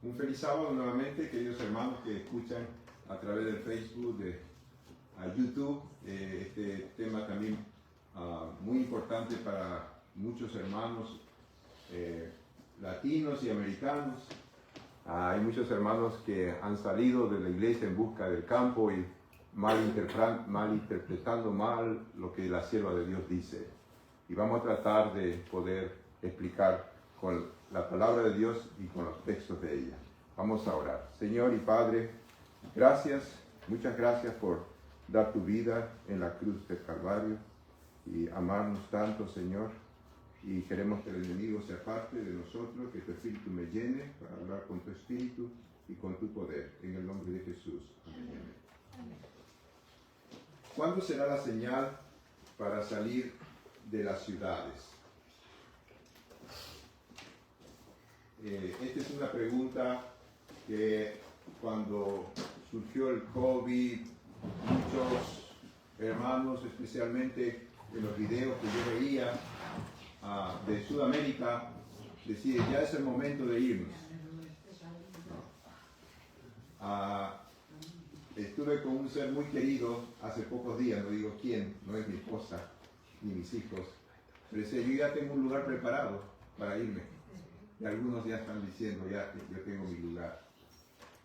Un feliz sábado nuevamente, queridos hermanos que escuchan a través del Facebook, a YouTube. Este tema también muy importante para muchos hermanos latinos y americanos. Hay muchos hermanos que han salido de la iglesia en busca del campo y malinterpretando mal lo que la sierva de Dios dice. Y vamos a tratar de poder explicar con la palabra de Dios y con los textos de ella. Vamos a orar. Señor y Padre, gracias, muchas gracias por dar tu vida en la cruz del Calvario y amarnos tanto, Señor. Y queremos que el enemigo sea parte de nosotros, que tu Espíritu me llene para hablar con tu Espíritu y con tu poder. En el nombre de Jesús. Amén. Amén. ¿Cuándo será la señal para salir de las ciudades? Esta es una pregunta que cuando surgió el COVID, muchos hermanos, especialmente en los videos que yo veía de Sudamérica, decían, ya es el momento de irnos. Estuve con un ser muy querido hace pocos días, no digo quién, no es mi esposa ni mis hijos, pero decía, yo ya tengo un lugar preparado para irme. Y algunos ya están diciendo, ya yo tengo mi lugar.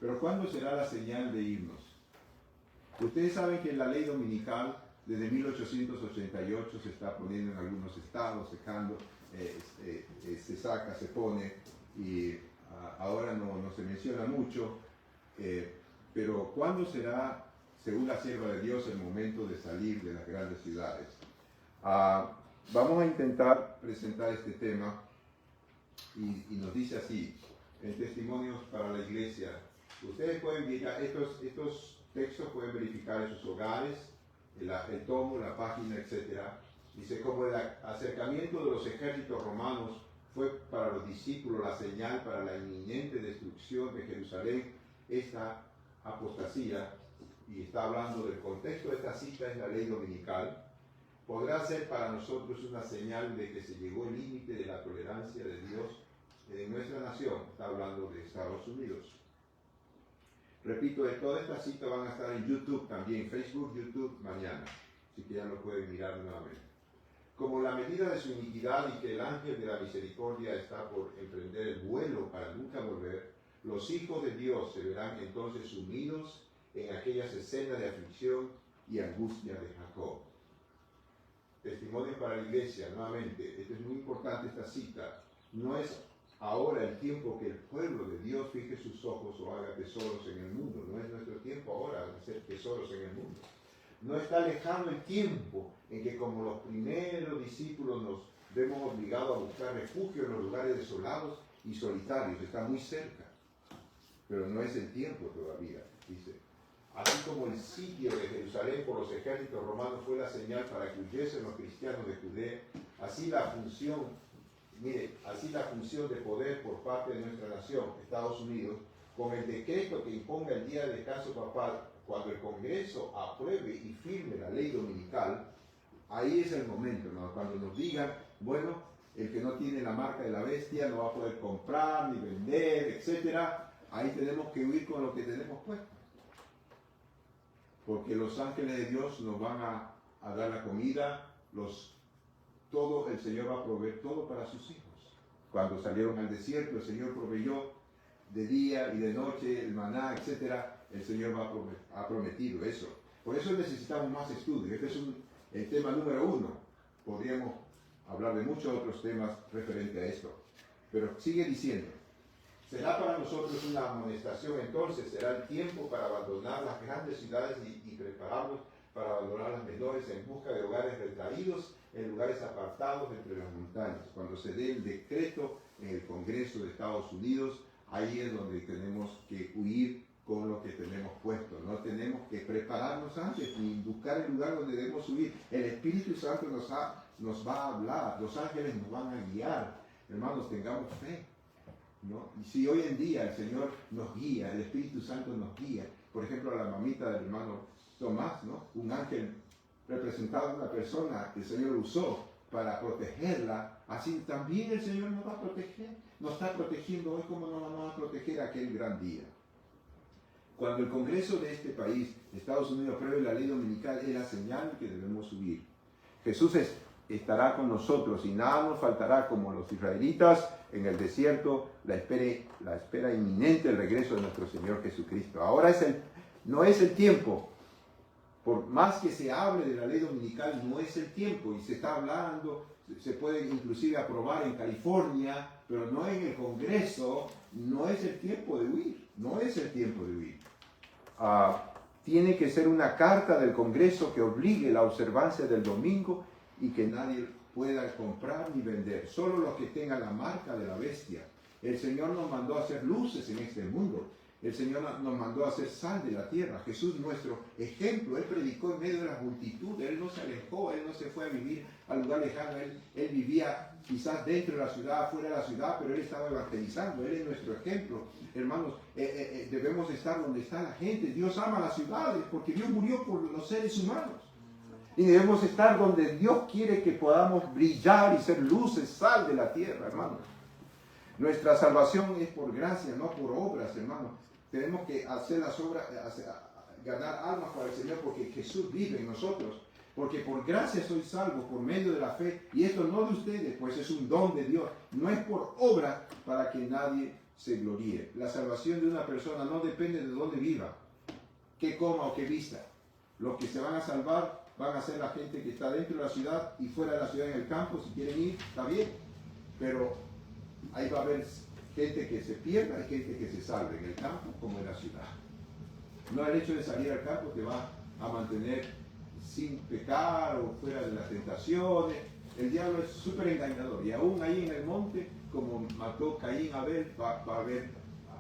Pero ¿cuándo será la señal de irnos? Ustedes saben que la ley dominical desde 1888 se está poniendo en algunos estados, se saca, se pone, y ahora no se menciona mucho. Pero ¿cuándo será, según la sierva de Dios, el momento de salir de las grandes ciudades? Vamos a intentar presentar este tema. Y nos dice así, en Testimonios para la Iglesia. Ustedes pueden verificar, estos textos pueden verificar en sus hogares, el tomo, la página, etc. Dice, como el acercamiento de los ejércitos romanos fue para los discípulos la señal para la inminente destrucción de Jerusalén, esta apostasía, y está hablando del contexto de esta cita, es la ley dominical, podrá ser para nosotros una señal de que se llegó el límite de la tolerancia de Dios en nuestra nación. Está hablando de Estados Unidos. Repito, de toda esta cita van a estar en YouTube también, Facebook, YouTube, mañana. Así que ya lo pueden mirar nuevamente. Como la medida de su iniquidad y que el ángel de la misericordia está por emprender el vuelo para nunca volver, los hijos de Dios se verán entonces sumidos en aquellas escenas de aflicción y angustia de Jacob. Testimonios para la Iglesia, nuevamente, esto es muy importante esta cita, no es ahora el tiempo que el pueblo de Dios fije sus ojos o haga tesoros en el mundo, no es nuestro tiempo ahora de hacer tesoros en el mundo. No está lejano el tiempo en que como los primeros discípulos nos vemos obligados a buscar refugio en los lugares desolados y solitarios, está muy cerca, pero no es el tiempo todavía, dice. Así como el sitio de Jerusalén por los ejércitos romanos fue la señal para que huyesen los cristianos de Judea, así la función de poder por parte de nuestra nación, Estados Unidos, con el decreto que imponga el día de descanso papal, cuando el Congreso apruebe y firme la ley dominical, ahí es el momento, ¿no? Cuando nos digan, bueno, el que no tiene la marca de la bestia no va a poder comprar ni vender, etcétera. Ahí tenemos que huir con lo que tenemos puesto. Porque los ángeles de Dios nos van a dar la comida, el Señor va a proveer todo para sus hijos. Cuando salieron al desierto, el Señor proveyó de día y de noche el maná, etc. El Señor ha prometido eso. Por eso necesitamos más estudio. Este es el tema número 1. Podríamos hablar de muchos otros temas referentes a esto. Pero sigue diciendo. Será para nosotros una amonestación entonces, será el tiempo para abandonar las grandes ciudades y prepararnos para abandonar las menores en busca de hogares retraídos en lugares apartados entre las montañas. Cuando se dé el decreto en el Congreso de Estados Unidos, ahí es donde tenemos que huir con lo que tenemos puesto. No tenemos que prepararnos antes ni buscar el lugar donde debemos huir. El Espíritu Santo nos va a hablar, los ángeles nos van a guiar. Hermanos, tengamos fe, ¿no? Y si hoy en día el Señor nos guía, el Espíritu Santo nos guía, por ejemplo a la mamita del hermano Tomás, ¿no? Un ángel representado en una persona que el Señor usó para protegerla, así también el Señor nos va a proteger. nos está protegiendo hoy, ¿cómo no nos va a proteger aquel gran día? Cuando el Congreso de este país, Estados Unidos, apruebe la ley dominical, es la señal que debemos subir. Jesús estará con nosotros y nada nos faltará, como los israelitas en el desierto, la espera inminente del regreso de nuestro Señor Jesucristo. Ahora no es el tiempo. Por más que se hable de la ley dominical, no es el tiempo, y se está hablando, se puede inclusive aprobar en California, pero no en el Congreso. No es el tiempo de huir, no es el tiempo de huir. Tiene que ser una carta del Congreso que obligue la observancia del domingo y que nadie pueda comprar ni vender, solo los que tengan la marca de la bestia. El Señor nos mandó a hacer luces en este mundo. El Señor nos mandó a hacer sal de la tierra. Jesús, nuestro ejemplo, Él predicó en medio de las multitudes. Él no se alejó, Él no se fue a vivir al lugar lejano. Él vivía quizás dentro de la ciudad, fuera de la ciudad, pero Él estaba evangelizando. Él es nuestro ejemplo. Hermanos, debemos estar donde está la gente. Dios ama las ciudades porque Dios murió por los seres humanos. Y debemos estar donde Dios quiere que podamos brillar y ser luces, sal de la tierra, hermanos. Nuestra salvación es por gracia, no por obras, hermanos. Tenemos que hacer las obras, ganar almas para el Señor, porque Jesús vive en nosotros. Porque por gracia soy salvo, por medio de la fe. Y esto no de ustedes, pues es un don de Dios. No es por obra para que nadie se gloríe. La salvación de una persona no depende de dónde viva, qué coma o qué vista. Los que se van a salvar van a ser la gente que está dentro de la ciudad y fuera de la ciudad en el campo. Si quieren ir, está bien. Pero ahí va a haber gente que se pierda y gente que se salve en el campo como en la ciudad. No el hecho de salir al campo te va a mantener sin pecar o fuera de las tentaciones. El diablo es súper engañador, y aún ahí en el monte, como mató Caín a Abel, va a haber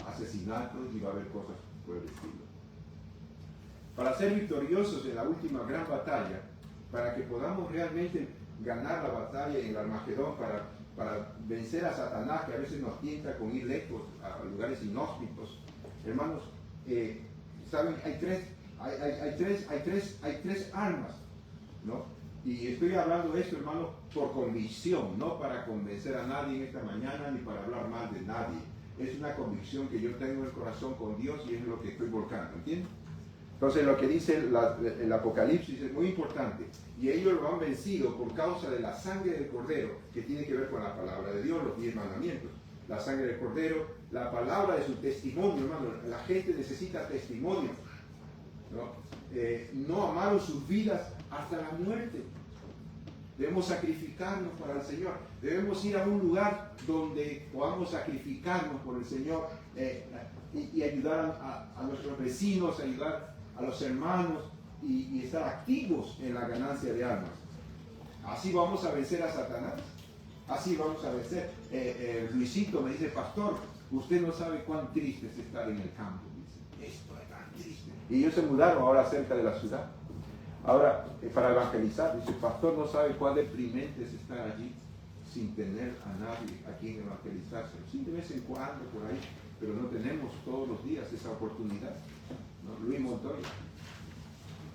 asesinatos y va a haber cosas por el estilo. Para ser victoriosos en la última gran batalla, para que podamos realmente ganar la batalla en el Armagedón, para vencer a Satanás, que a veces nos tienta con ir lejos a lugares inhóspitos. Hermanos, saben, hay tres armas, ¿no? Y estoy hablando de esto, hermanos, por convicción, no para convencer a nadie en esta mañana ni para hablar mal de nadie. Es una convicción que yo tengo en el corazón con Dios y es lo que estoy volcando, ¿entienden? Entonces lo que dice el Apocalipsis es muy importante, y ellos lo han vencido por causa de la sangre del Cordero, que tiene que ver con la palabra de Dios, los 10 mandamientos. La sangre del Cordero, la palabra de su testimonio, hermano. La gente necesita testimonio, ¿no? No amaron sus vidas hasta la muerte. Debemos sacrificarnos para el Señor. Debemos ir a un lugar donde podamos sacrificarnos por el Señor y ayudar a nuestros vecinos, ayudar a los hermanos y estar activos en la ganancia de almas. Así vamos a vencer a Satanás. Así vamos a vencer. Luisito me dice: pastor, usted no sabe cuán triste es estar en el campo. Dice, esto es tan triste. Y ellos se mudaron ahora cerca de la ciudad. Ahora, para evangelizar, dice: pastor, no sabe cuán deprimente es estar allí sin tener a nadie a quien evangelizarse. Sí, de vez en cuando por ahí, pero no tenemos todos los días esa oportunidad, ¿no? Luis Montoya,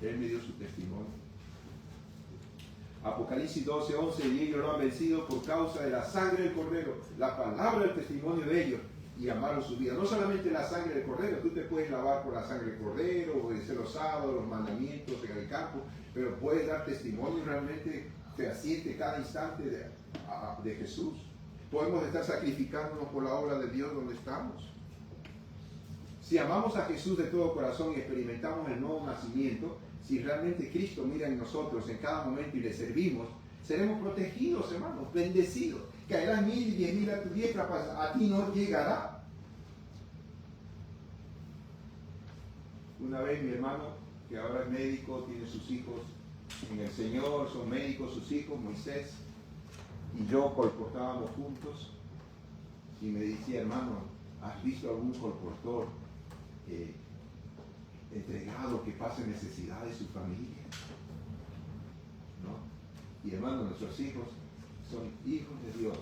él me dio su testimonio. Apocalipsis 12:11, y ellos lo han vencido por causa de la sangre del Cordero, la palabra del testimonio de ellos, y amaron su vida. No solamente la sangre del Cordero, tú te puedes lavar por la sangre del Cordero, obedecer los sábados, los mandamientos en el campo, pero puedes dar testimonio realmente fehaciente cada instante de Jesús. Podemos estar sacrificándonos por la obra de Dios donde estamos. Si amamos a Jesús de todo corazón y experimentamos el nuevo nacimiento, si realmente Cristo mira en nosotros en cada momento y le servimos, seremos protegidos, hermanos, bendecidos. Caerán 1000 y 10.000 a tu diestra, a ti no llegará. Una vez mi hermano, que ahora es médico, tiene sus hijos en el Señor, son médicos sus hijos, Moisés y yo colportábamos juntos, y me decía: hermano, ¿has visto algún colportor entregado que pase necesidad de su familia? ¿No? Y hermano, nuestros hijos son hijos de Dios,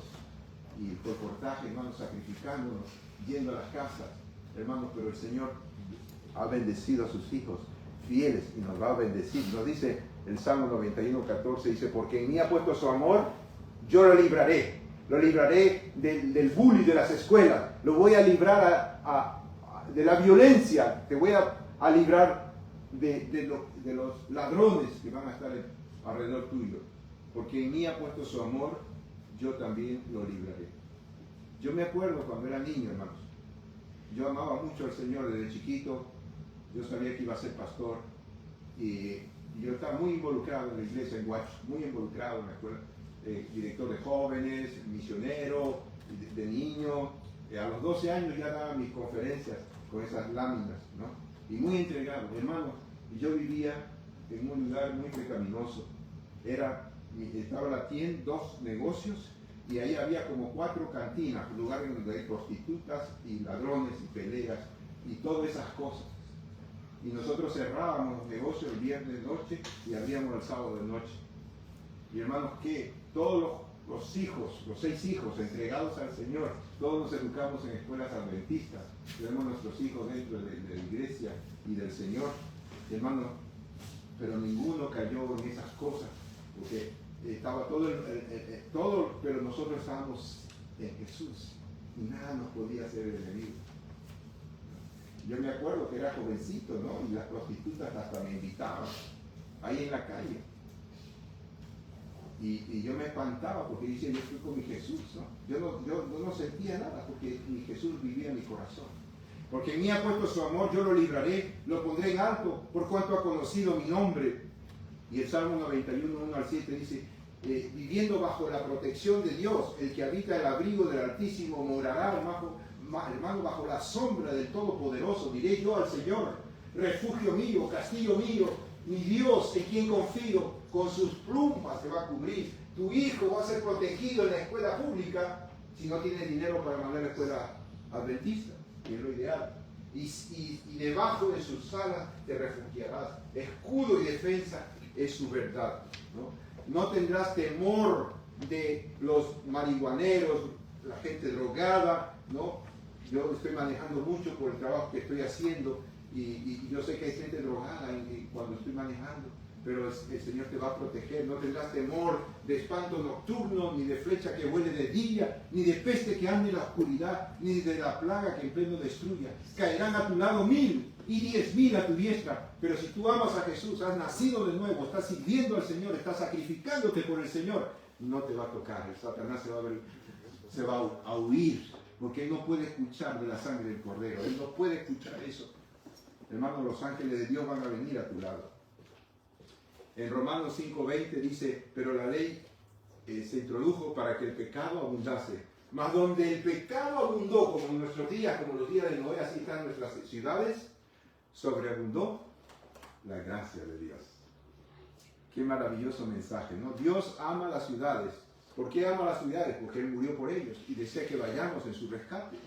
y el colportaje, hermano, sacrificándonos, yendo a las casas, hermanos, pero el Señor ha bendecido a sus hijos fieles y nos va a bendecir. Nos dice el Salmo 91:14, dice: porque en mí ha puesto su amor, yo lo libraré. lo libraré del bullying de las escuelas, lo voy a librar de la violencia, te voy a librar de los ladrones que van a estar alrededor tuyo, porque en mí ha puesto su amor, yo también lo libraré. Yo me acuerdo cuando era niño, hermanos, yo amaba mucho al Señor desde chiquito, yo sabía que iba a ser pastor, y yo estaba muy involucrado en la iglesia en Guacho, muy involucrado en la escuela, director de jóvenes, misionero, de niño. A los 12 años ya daba mis conferencias con esas láminas, ¿no? Y muy entregado, hermano. Y yo vivía en un lugar muy pecaminoso. Estaba la tienda, 2 negocios, y ahí había como 4 cantinas, lugares donde hay prostitutas y ladrones y peleas y todas esas cosas. Y nosotros cerrábamos los negocios el viernes de noche y abríamos el sábado de noche. Y hermanos, que todos los hijos, los 6 hijos entregados al Señor, todos nos educamos en escuelas adventistas, tenemos nuestros hijos dentro de la iglesia y del Señor, hermanos, pero ninguno cayó en esas cosas, porque estaba todo, pero nosotros estábamos en Jesús y nada nos podía hacer el enemigo. Yo me acuerdo que era jovencito, ¿no? Y las prostitutas hasta me invitaban ahí en la calle. Y yo me espantaba porque decía, yo estoy con mi Jesús, ¿no? Yo no sentía nada porque mi Jesús vivía en mi corazón. Porque en mí ha puesto su amor, yo lo libraré, lo pondré en alto, por cuanto ha conocido mi nombre. Y el Salmo 91, 1 al 7 dice, viviendo bajo la protección de Dios, el que habita el abrigo del Altísimo morará, hermano, bajo la sombra del Todopoderoso. Diré yo al Señor, refugio mío, castillo mío, mi Dios en quien confío, con sus plumas te va a cubrir. Tu hijo va a ser protegido en la escuela pública si no tienes dinero para mandar a la escuela adventista, que es lo ideal. Y debajo de sus alas te refugiarás. Escudo y defensa es su verdad, ¿no? No tendrás temor de los marihuaneros, la gente drogada, ¿no? Yo estoy manejando mucho por el trabajo que estoy haciendo y yo sé que hay gente drogada cuando estoy manejando, pero el Señor te va a proteger. No tendrás temor de espanto nocturno, ni de flecha que vuele de día, ni de peste que ande en la oscuridad, ni de la plaga que en pleno destruya. Caerán a tu lado 1000 y 10.000 a tu diestra, pero si tú amas a Jesús, has nacido de nuevo, estás sirviendo al Señor, estás sacrificándote por el Señor, no te va a tocar. El Satanás se va a huir, porque él no puede escuchar de la sangre del Cordero, él no puede escuchar eso. Hermanos, los ángeles de Dios van a venir a tu lado. En Romanos 5:20 dice, pero la ley se introdujo para que el pecado abundase. Mas donde el pecado abundó, como en nuestros días, como los días de Noé, así están nuestras ciudades, sobreabundó la gracia de Dios. Qué maravilloso mensaje, ¿no? Dios ama las ciudades. ¿Por qué ama las ciudades? Porque Él murió por ellos y desea que vayamos en su rescate.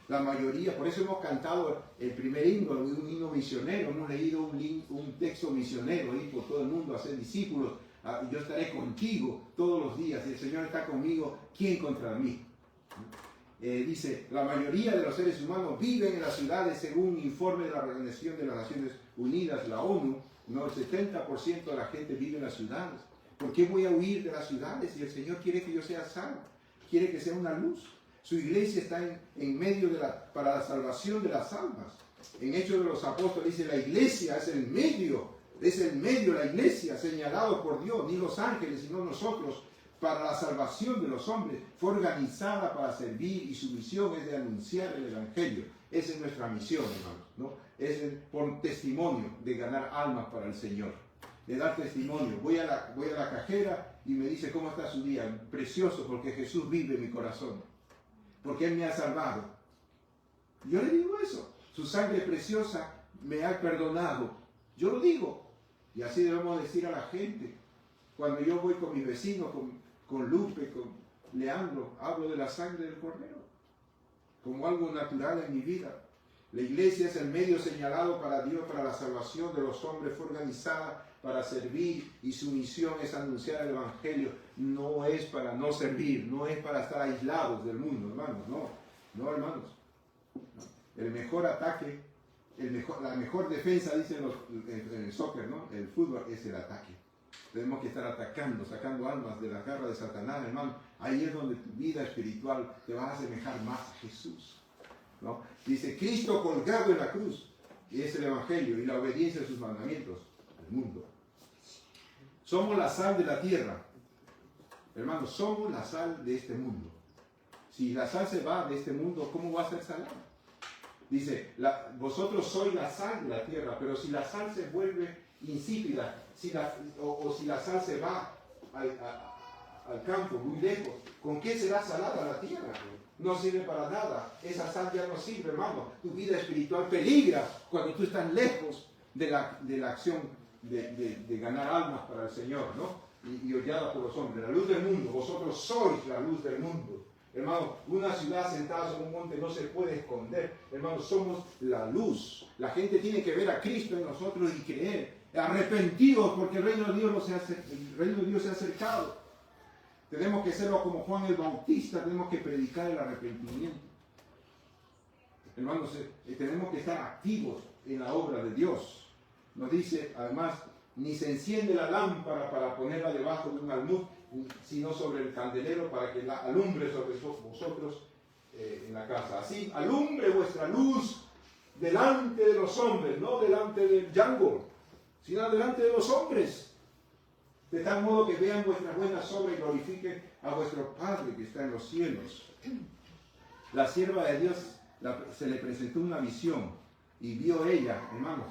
La mayoría, por eso hemos cantado el primer himno, un himno misionero, hemos leído un texto misionero, ir por todo el mundo a ser discípulos. Yo estaré contigo todos los días, y el Señor está conmigo, ¿quién contra mí? Dice, la mayoría de los seres humanos viven en las ciudades según un informe de la Organización de las Naciones Unidas, la ONU, ¿no? El 70% de la gente vive en las ciudades. ¿Por qué voy a huir de las ciudades si el Señor quiere que yo sea salvo? Quiere que sea una luz. Su iglesia está en medio para la salvación de las almas. En Hechos de los Apóstoles dice, la iglesia es el medio, la iglesia señalado por Dios, ni los ángeles, sino nosotros, para la salvación de los hombres. Fue organizada para servir y su misión es de anunciar el Evangelio. Esa es nuestra misión, hermanos, ¿no? Es por testimonio de ganar almas para el Señor, de dar testimonio. Voy a la cajera y me dice, ¿cómo está su día? Precioso, porque Jesús vive en mi corazón, porque Él me ha salvado. Yo le digo eso, su sangre preciosa me ha perdonado. Yo lo digo, y así debemos decir a la gente. Cuando yo voy con mis vecinos, con Lupe, con Leandro, hablo de la sangre del Cordero como algo natural en mi vida. La iglesia es el medio señalado para Dios, para la salvación de los hombres. Fue organizada para servir y su misión es anunciar el Evangelio. No es para no servir, no es para estar aislados del mundo, hermanos. No, hermanos. El mejor ataque, la mejor defensa, dicen en el soccer, ¿no? El fútbol es el ataque. Tenemos que estar atacando, sacando almas de la garra de Satanás, hermano. Ahí es donde tu vida espiritual te va a asemejar más a Jesús, ¿no? Dice, Cristo colgado en la cruz, y es el Evangelio y la obediencia a sus mandamientos del mundo. Somos la sal de la tierra. Hermanos, somos la sal de este mundo. Si la sal se va de este mundo, ¿cómo va a ser salada? Dice, vosotros sois la sal de la tierra, pero si la sal se vuelve insípida, si la sal se va al campo, muy lejos, ¿con qué será salada la tierra? No sirve para nada. Esa sal ya no sirve, hermano. Tu vida espiritual peligra cuando tú estás lejos de la acción de ganar almas para el Señor, ¿no? Y odiada por los hombres. La luz del mundo, vosotros sois la luz del mundo. Hermano, una ciudad sentada sobre un monte no se puede esconder. Hermano, somos la luz. La gente tiene que ver a Cristo en nosotros y creer. Arrepentidos porque el reino de Dios se ha acercado. Tenemos que serlo como Juan el Bautista, tenemos que predicar el arrepentimiento. Hermanos, tenemos que estar activos en la obra de Dios. Nos dice, además, ni se enciende la lámpara para ponerla debajo de un almud, sino sobre el candelero para que la alumbre sobre vosotros en la casa. Así, alumbre vuestra luz delante de los hombres, no delante del Django, sino delante de los hombres. De tal modo que vean vuestras buenas obras y glorifiquen a vuestro Padre que está en los cielos. La sierva de Dios se le presentó una visión y vio ella, hermanos,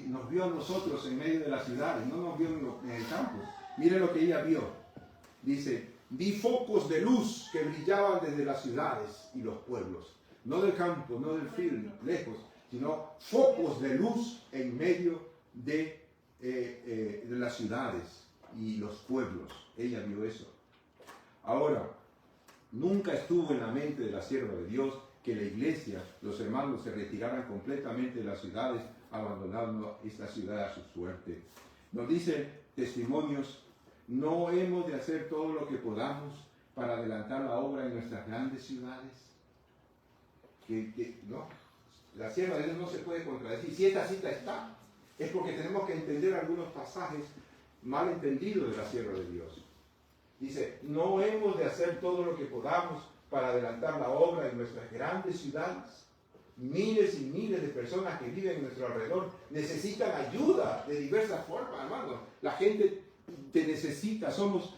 nos vio a nosotros en medio de las ciudades, no nos vio en el campo. Mire lo que ella vio. Dice, vi focos de luz que brillaban desde las ciudades y los pueblos. No del campo, no del field, lejos, sino focos de luz en medio de las ciudades y los pueblos. Ella vio eso. Ahora, nunca estuvo en la mente de la sierva de Dios que la iglesia, los hermanos, se retiraran completamente de las ciudades, abandonando esta ciudad a su suerte. Nos dicen testimonios, no hemos de hacer todo lo que podamos para adelantar la obra en nuestras grandes ciudades. No, la sierva de Dios no se puede contradecir. Si esta cita está, es porque tenemos que entender algunos pasajes mal entendidos de la sierva de Dios. Dice, no hemos de hacer todo lo que podamos para adelantar la obra en nuestras grandes ciudades. Miles y miles de personas que viven en nuestro alrededor necesitan ayuda de diversas formas, hermanos. La gente te necesita, somos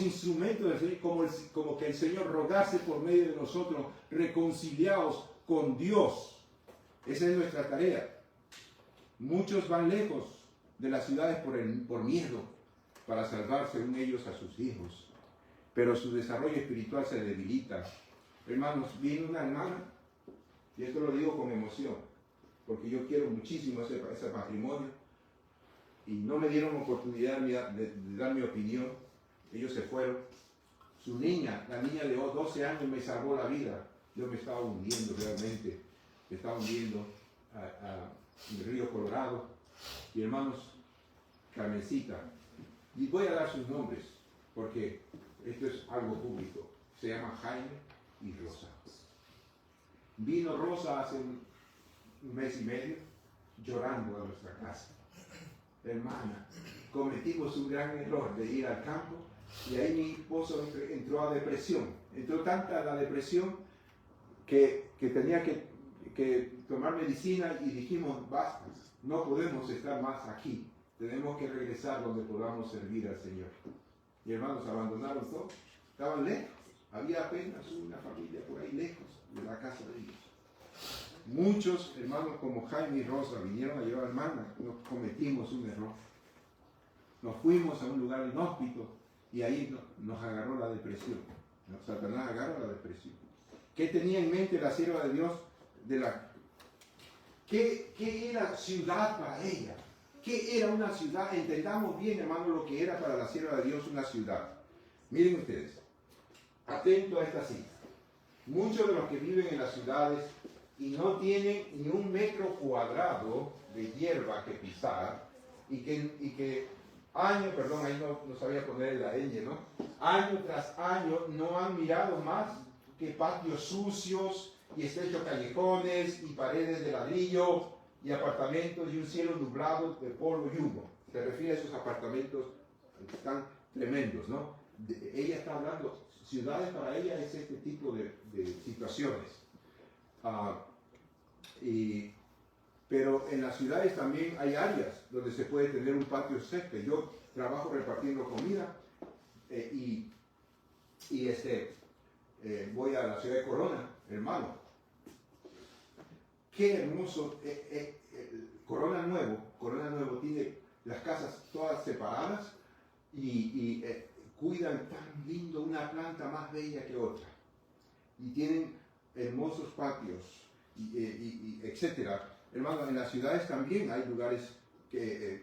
instrumentos del Señor, como que el Señor rogase por medio de nosotros, reconciliados con Dios. Esa es nuestra tarea. Muchos van lejos de las ciudades por miedo, para salvar según ellos a sus hijos, pero su desarrollo espiritual se debilita. Hermanos, viene una hermana, y esto lo digo con emoción, porque yo quiero muchísimo ese matrimonio, y no me dieron oportunidad de dar mi opinión. Ellos se fueron. Su niña, la niña de 12 años me salvó la vida. Yo me estaba hundiendo realmente, me estaba hundiendo en el río Colorado. Y hermanos, Carmencita, y voy a dar sus nombres, porque esto es algo público. Se llama Jaime y Rosa. Vino Rosa hace un mes y medio llorando a nuestra casa. Hermana, cometimos un gran error de ir al campo y ahí mi esposo entró a depresión. Entró tanta la depresión que tenía que tomar medicina y dijimos, basta, no podemos estar más aquí. Tenemos que regresar donde podamos servir al Señor. Y hermanos, abandonaron todo. Estaban lejos. Había apenas una familia por ahí lejos de la casa de ellos. Muchos hermanos como Jaime y Rosa vinieron a llevar hermanas. Nos cometimos un error. Nos fuimos a un lugar inhóspito y ahí nos agarró la depresión. Satanás agarró la depresión. ¿Qué tenía en mente la sierva de Dios? ¿Qué era ciudad para ella? ¿Qué era una ciudad? Entendamos bien, hermano, lo que era para la sierva de Dios una ciudad. Miren ustedes, atento a esta cita. Muchos de los que viven en las ciudades y no tienen ni un metro cuadrado de hierba que pisar y que año tras año no han mirado más que patios sucios y estrechos callejones y paredes de ladrillo y apartamentos y un cielo nublado de polvo y humo. Se refiere a esos apartamentos que están tremendos, ¿no? Ella está hablando, ciudades para ella es este tipo de situaciones. Pero en las ciudades también hay áreas donde se puede tener un patio césped. Yo trabajo repartiendo comida voy a la ciudad de Corona, hermano. Qué hermoso. Corona Nuevo tiene las casas todas separadas y cuidan tan lindo, una planta más bella que otra. Y tienen hermosos patios, etcétera. Hermano, en las ciudades también hay lugares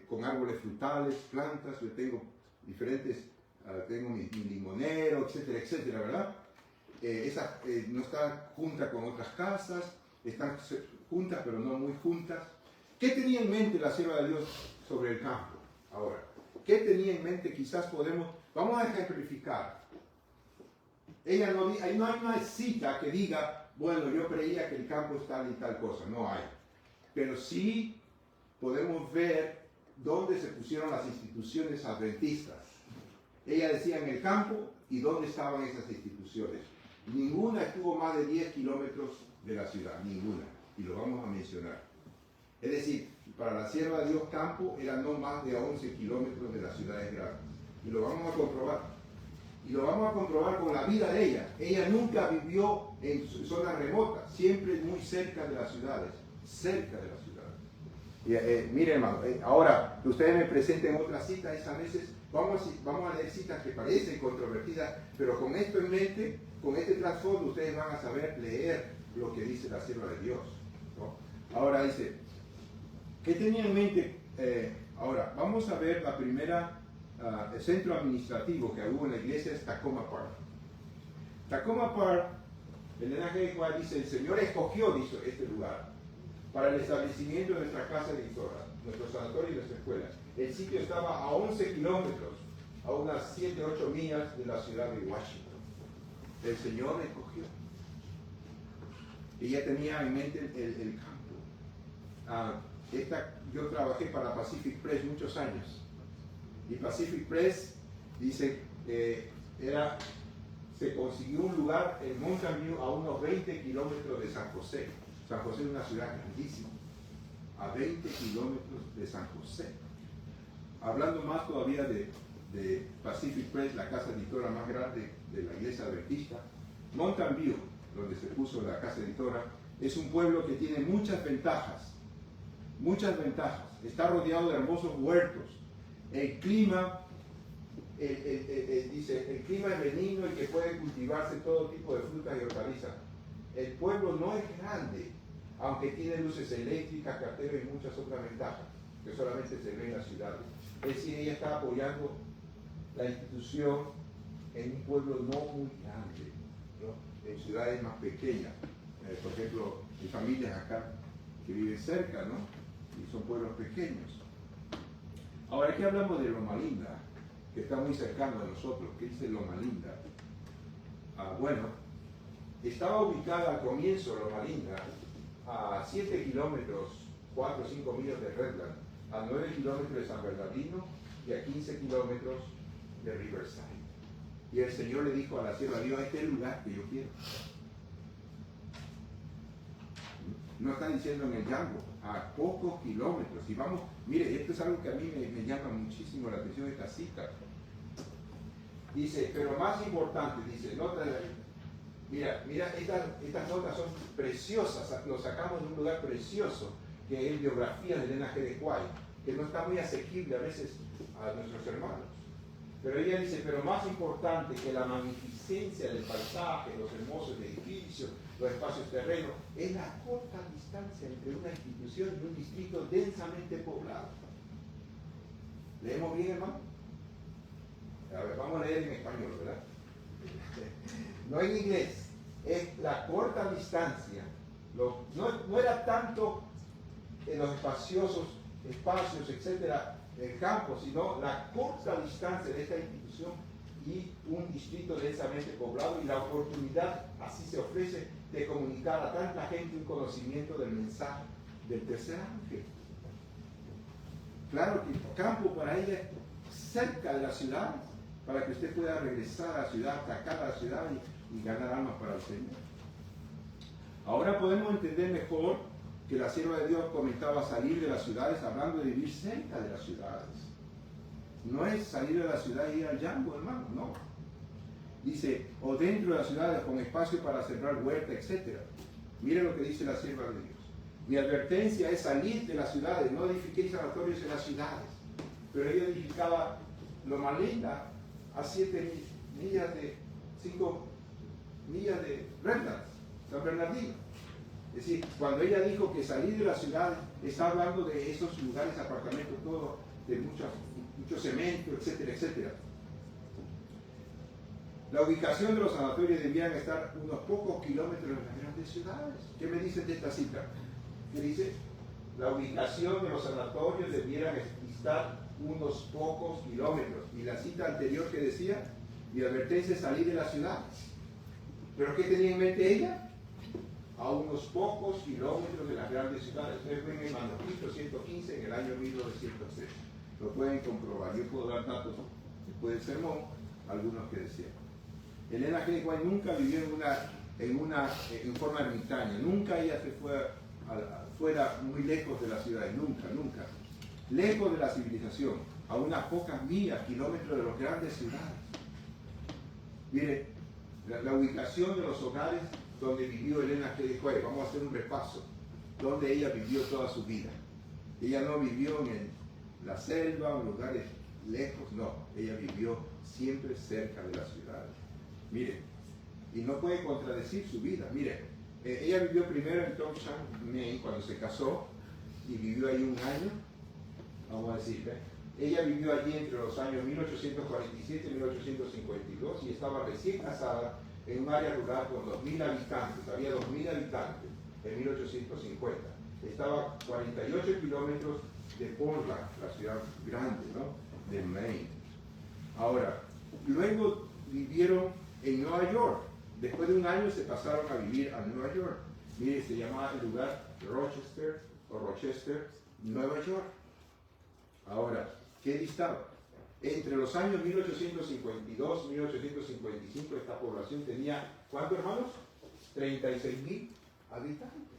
con árboles frutales, plantas. Yo tengo diferentes, tengo mi limonero, etcétera, etcétera, ¿verdad? No están juntas con otras casas, están juntas pero no muy juntas. ¿Qué tenía en mente la sierva de Dios sobre el campo? Ahora, ¿qué tenía en mente? Quizás vamos a ejemplificar. Ella no hay una cita que diga, bueno, yo creía que el campo es tal y tal cosa, no hay. Pero sí podemos ver dónde se pusieron las instituciones adventistas. Ella decía en el campo y dónde estaban esas instituciones. Ninguna estuvo más de 10 kilómetros de la ciudad, ninguna, y lo vamos a mencionar. Es decir, para la sierva de Dios campo era no más de 11 kilómetros de las ciudades grandes. Y lo vamos a comprobar. Y lo vamos a comprobar con la vida de ella. Ella nunca vivió en zonas remotas, siempre muy cerca de las ciudades. Cerca de las ciudades. Mire, hermano, ahora ustedes me presenten otra cita, esas veces vamos a leer citas que parecen controvertidas, pero con esto en mente, con este trasfondo, ustedes van a saber leer lo que dice la sierva de Dios, ¿no? Ahora dice, ¿qué tenía en mente? Ahora, vamos a ver la primera, el centro administrativo que hubo en la iglesia es Takoma Park. Takoma Park, el N.G. dice, el Señor escogió, dice, este lugar para el establecimiento de nuestra casa editora, nuestro sanatorio y nuestra escuela. El sitio estaba a 11 kilómetros, a unas 7-8 millas de la ciudad de Washington. El Señor escogió. Ella tenía en mente el campo. Yo trabajé para Pacific Press muchos años. Y Pacific Press dice que se consiguió un lugar en Mountain View a unos 20 kilómetros de San José. San José es una ciudad grandísima, a 20 kilómetros de San José. Hablando más todavía de Pacific Press, la casa editora más grande de la iglesia adventista, Mountain View, donde se puso la casa editora, es un pueblo que tiene muchas ventajas. Está rodeado de hermosos huertos. El clima, dice, el clima es benigno y que puede cultivarse todo tipo de frutas y hortalizas. El pueblo no es grande, aunque tiene luces eléctricas, carteles y muchas otras ventajas que solamente se ven en las ciudades. Es decir, ella está apoyando la institución en un pueblo no muy grande, ¿no? En ciudades más pequeñas. Por ejemplo, hay familias acá que viven cerca, ¿no? Y son pueblos pequeños. Ahora aquí hablamos de Loma Linda, que está muy cercano a nosotros. ¿Qué dice Loma Linda? Bueno, estaba ubicada al comienzo Loma Linda a 7 kilómetros, 4 o 5 millas de Redland, a 9 kilómetros de San Bernardino y a 15 kilómetros de Riverside. Y el Señor le dijo a la sierva de Dios, este es el lugar que yo quiero. No está diciendo en el Django, a pocos kilómetros. Y vamos, mire, esto es algo que a mí me llama muchísimo la atención de esta cita. Dice, pero más importante, dice, nota de la... Mira, estas notas son preciosas, nos sacamos de un lugar precioso, que es biografía de Elena G. de White, que no está muy asequible a veces a nuestros hermanos. Pero ella dice, pero más importante que la magnificencia del paisaje, los hermosos edificios, los espacios terrenos, es la corta distancia entre una institución y un distrito densamente poblado. ¿Leemos bien, hermano? A ver, vamos a leer en español, ¿verdad? No en inglés, es la corta distancia. No era tanto en los espaciosos espacios, etcétera, del campo, sino la corta distancia de esta institución y un distrito densamente poblado y la oportunidad así se ofrece de comunicar a tanta gente un conocimiento del mensaje del tercer ángel. Claro que el campo para ella es cerca de la ciudad, para que usted pueda regresar a la ciudad, atacar a la ciudad y ganar almas para el Señor. Ahora podemos entender mejor que la sierva de Dios comentaba salir de las ciudades, hablando de vivir cerca de las ciudades. No es salir de la ciudad e ir al llanto, hermano, no. Dice, o dentro de las ciudades con espacio para sembrar huerta, etc. Mire lo que dice la sierva de Dios. Mi advertencia es salir de las ciudades, no edifiquéis sanatorios en las ciudades. Pero ella edificaba Loma Linda a 7 millas de 5 millas de Redlands, San Bernardino. Es decir, cuando ella dijo que salir de la ciudad, está hablando de esos lugares, apartamentos, todo, de mucho cemento, etcétera, etcétera. La ubicación de los sanatorios debían estar unos pocos kilómetros de las grandes ciudades. ¿Qué me dicen de esta cita? ¿Qué dice? La ubicación de los sanatorios debieran estar unos pocos kilómetros. Y la cita anterior que decía, y advertencia es salir de las ciudades. ¿Pero qué tenía en mente ella? A unos pocos kilómetros de las grandes ciudades. Ustedes ven el manuscrito 115 en el año 1903. Lo pueden comprobar. Yo puedo dar datos después del sermón, algunos que decían. Elena G. White nunca vivió en forma ermitaña. Nunca ella se fue fuera muy lejos de las ciudades. Nunca. Lejos de la civilización. A unas pocas millas, kilómetros de las grandes ciudades. Mire, la ubicación de los hogares donde vivió Elena G. White. Vamos a hacer un repaso. Donde ella vivió toda su vida. Ella no vivió en la selva o en lugares lejos. No, ella vivió siempre cerca de las ciudades. Mire, y no puede contradecir su vida. Mire, ella vivió primero en Townshend, Maine, cuando se casó, y vivió ahí un año, vamos a decir, ella vivió allí entre los años 1847 y 1852 y estaba recién casada en un área rural con 2.000 habitantes, había 2.000 habitantes en 1850. Estaba a 48 kilómetros de Portland, la ciudad grande, ¿no?, de Maine. Ahora, luego vivieron en Nueva York. Después de un año se pasaron a vivir a Nueva York. Mire, se llamaba el lugar Rochester, Nueva York. Ahora, ¿qué distaba? Entre los años 1852 y 1855 esta población tenía, ¿cuántos hermanos? 36.000 habitantes,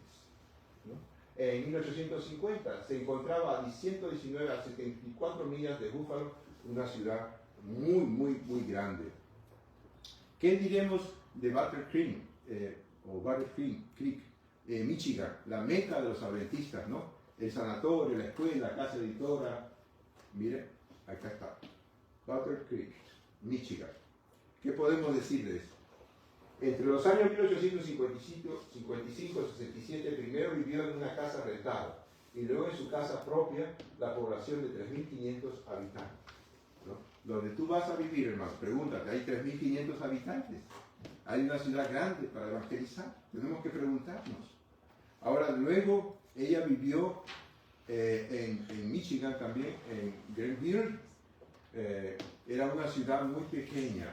¿no? En 1850 se encontraba a 119 a 74 millas de Buffalo, una ciudad muy grande. ¿Qué diremos de Battle Creek, Michigan, la meca de los adventistas, ¿no? El sanatorio, la escuela, la casa editora. Mire, acá está. Battle Creek, Michigan. ¿Qué podemos decir de esto? Entre los años 1855 y 67, primero vivió en una casa rentada y luego en su casa propia la población de 3.500 habitantes. Donde tú vas a vivir, hermano, pregúntate, ¿hay 3.500 habitantes? ¿Hay una ciudad grande para evangelizar? Tenemos que preguntarnos. Ahora, luego, ella vivió en Michigan también, en Greenville. Era una ciudad muy pequeña.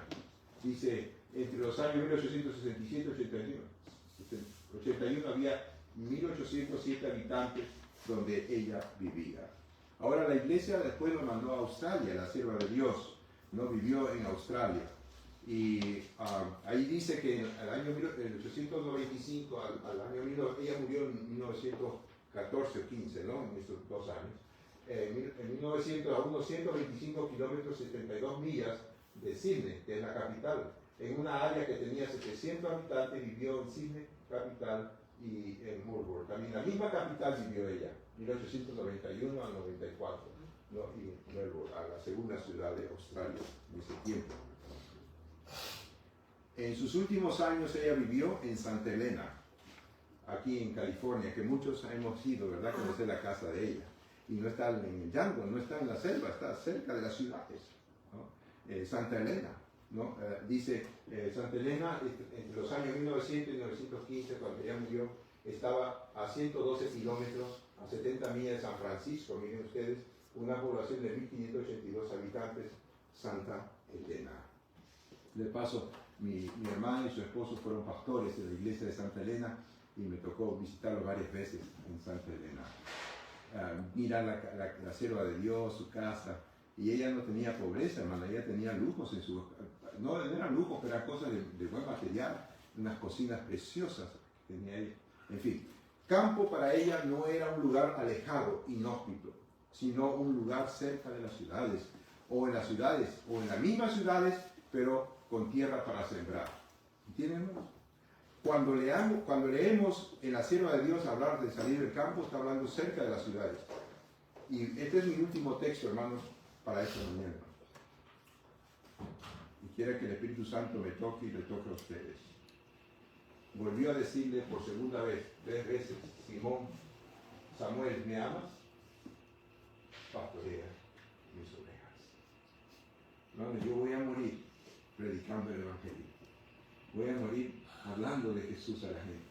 Dice, entre los años 1867 y 81 había 1.807 habitantes donde ella vivía. Ahora la iglesia después lo mandó a Australia, la sierva de Dios, ¿no? Vivió en Australia. Y ahí dice que en el año 1895 al año 1000, ella murió en 1914 o 15, ¿no? En estos 2 años. En 1900, a unos 125 kilómetros, 72 millas de Sydney, que es la capital. En una área que tenía 700 habitantes, vivió en Sydney, capital, y en Melbourne. También en la misma capital vivió ella, 1891 al 94, ¿no? Y Melbourne, a la segunda ciudad de Australia en ese tiempo. En sus últimos años ella vivió en Santa Elena, aquí en California, que muchos hemos ido, ¿verdad?, a conocer la casa de ella. Y no está en el jungle, no está en la selva, está cerca de las ciudades, ¿no? Santa Elena, ¿no? Dice, Santa Elena, entre los años 1900 y 1915, cuando ella murió, estaba a 112 kilómetros, a 70 millas de San Francisco, miren ustedes, una población de 1.582 habitantes, Santa Elena. De paso, mi hermana y su esposo fueron pastores de la iglesia de Santa Elena y me tocó visitarlo varias veces en Santa Elena. mirar la sierva de Dios, su casa, y ella no tenía pobreza, hermano, ella tenía lujos en su... No eran lujos, pero eran cosas de buen material, unas cocinas preciosas que tenía ella. En fin, campo para ella no era un lugar alejado, inhóspito, sino un lugar cerca de las ciudades, o en las mismas ciudades, pero con tierra para sembrar. ¿Entienden, hermanos? Cuando leemos en la sierva de Dios hablar de salir del campo, está hablando cerca de las ciudades. Y este es mi último texto, hermanos, para esta mañana. Y quiero que el Espíritu Santo me toque y le toque a ustedes. Volvió a decirle por segunda vez, 3 veces, Simón, Samuel, ¿me amas? Pastorea mis ovejas. Hermanos, yo voy a morir predicando el Evangelio. Voy a morir hablando de Jesús a la gente,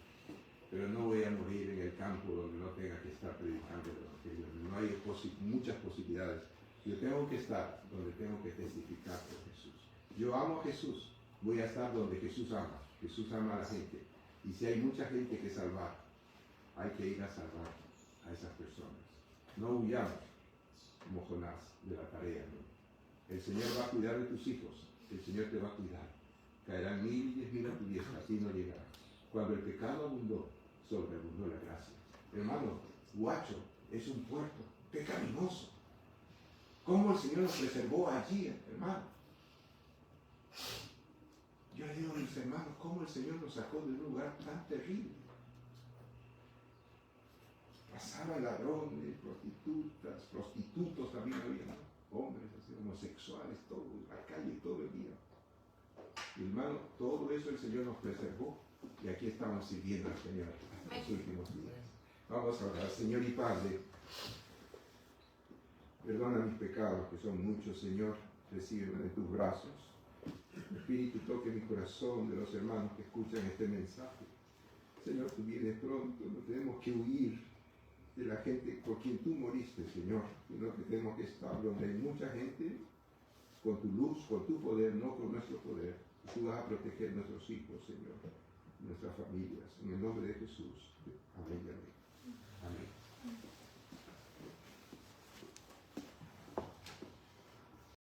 pero no voy a morir en el campo donde no tenga que estar predicando el Evangelio. No hay muchas posibilidades. Yo tengo que estar donde tengo que testificar por Jesús. Yo amo a Jesús, voy a estar donde Jesús ama. Jesús ama a la gente. Y si hay mucha gente que salvar, hay que ir a salvar a esas personas. No huyamos como Jonás de la tarea, ¿no? El Señor va a cuidar de tus hijos, el Señor te va a cuidar. Caerán 1000 y 10.000 a tu diestra, así no llegará. Cuando el pecado abundó, sobreabundó la gracia. Hermano, Huacho es un puerto pecaminoso. ¿Cómo el Señor nos preservó allí, hermano? Yo le digo a mis hermanos, ¿cómo el Señor nos sacó de un lugar tan terrible? Pasaban ladrones, prostitutos también había, ¿no? Hombres así, homosexuales, todo, en la calle todo el día. Y hermano, todo eso el Señor nos preservó y aquí estamos sirviendo al Señor hasta los últimos días. Vamos a orar. Señor y Padre, perdona mis pecados, que son muchos, Señor, recíbeme en tus brazos. Espíritu, toque mi corazón de los hermanos que escuchan este mensaje. Señor, tú vienes pronto, no tenemos que huir de la gente por quien tú moriste, Señor, sino que tenemos que estar donde hay mucha gente, con tu luz, con tu poder, no con nuestro poder. Tú vas a proteger nuestros hijos, Señor, nuestras familias. En el nombre de Jesús. Amén y amén.